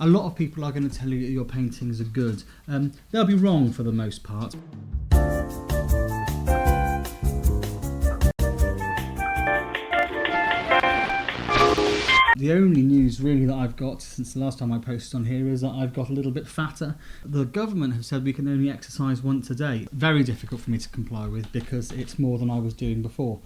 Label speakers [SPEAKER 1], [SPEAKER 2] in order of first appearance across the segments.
[SPEAKER 1] A lot of people are going to tell you that your paintings are good. They'll be wrong for the most part. The only news really that I've got since the last time I posted on here is that I've got a little bit fatter. The government have said we can only exercise once a day. Very difficult for me to comply with because it's more than I was doing before.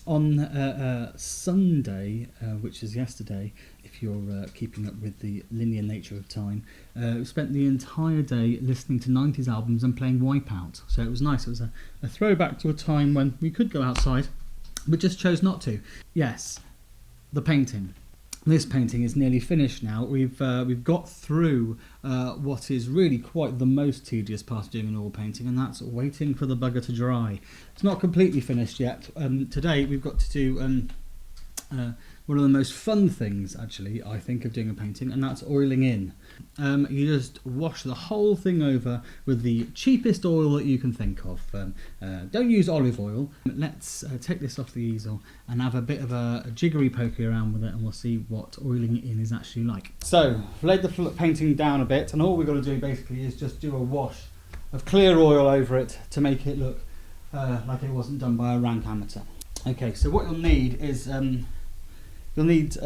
[SPEAKER 1] On Sunday, which is yesterday, if you're keeping up with the linear nature of time, we spent the entire day listening to 90s albums and playing Wipeout. So it was nice. It was a throwback to a time when we could go outside, but just chose not to. Yes, the painting. This painting is nearly finished now. We've got through what is really quite the most tedious part of doing an oil painting, and that's waiting for the bugger to dry. It's not completely finished yet. Today we've got to do one of the most fun things, actually, I think, of doing a painting, and that's oiling in. You just wash the whole thing over with the cheapest oil that you can think of. Don't use olive oil. Let's take this off the easel and have a bit of a jiggery pokey around with it, and we'll see what oiling in is actually like. So, I've laid the painting down a bit, and all we've got to do basically is just do a wash of clear oil over it to make it look like it wasn't done by a rank amateur. Okay, so what you'll need is you'll need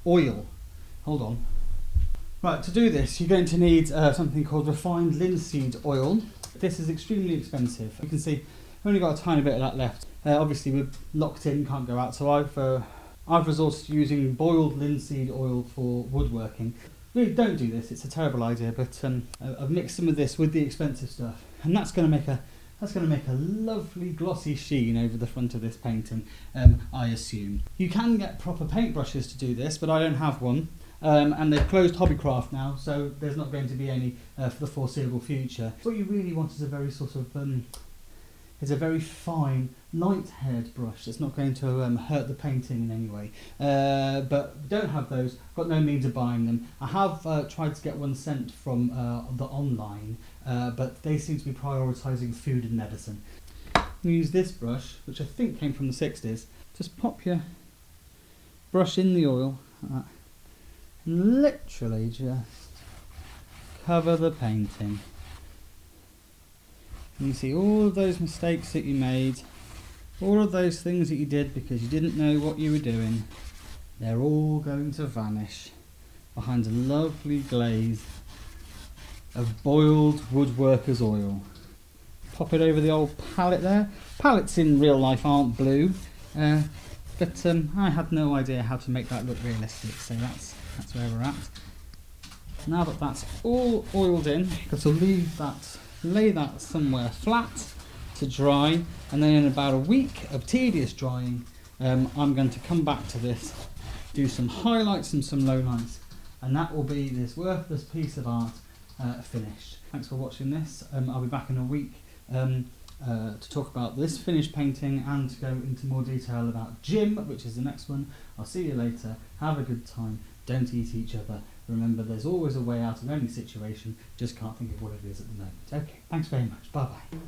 [SPEAKER 1] oil. Hold on. Right, to do this, you're going to need something called refined linseed oil. This is extremely expensive. You can see I've only got a tiny bit of that left. Obviously, we're locked in, can't go out, so I've resorted to using boiled linseed oil for woodworking. Really, don't do this; it's a terrible idea. But I've mixed some of this with the expensive stuff, and that's going to make a lovely glossy sheen over the front of this painting, I assume. You can get proper paintbrushes to do this, but I don't have one. And they've closed Hobbycraft now, so there's not going to be any for the foreseeable future. What you really want is a very sort of is a very fine, light-haired brush that's not going to hurt the painting in any way. But don't have those. Got no means of buying them. I have tried to get one sent from the online, but they seem to be prioritising food and medicine. You use this brush, which I think came from the 60s. Just pop your brush in the oil. And literally just cover the painting. And you see all of those mistakes that you made, all of those things that you did because you didn't know what you were doing, they're all going to vanish behind a lovely glaze of boiled woodworker's oil. Pop it over the old palette there. Palettes in real life aren't blue, but I had no idea how to make that look realistic, so that's where we're at. Now that that's all oiled in, you've got to lay that somewhere flat to dry, and then in about a week of tedious drying, I'm going to come back to this, do some highlights and some lowlights, and that will be this worthless piece of art finished. Thanks for watching this. I'll be back in a week to talk about this finished painting and to go into more detail about Jim, which is the next one. I'll see you later. Have a good time. Don't eat each other. Remember, there's always a way out of any situation. Just can't think of what it is at the moment. Okay, thanks very much. Bye-bye.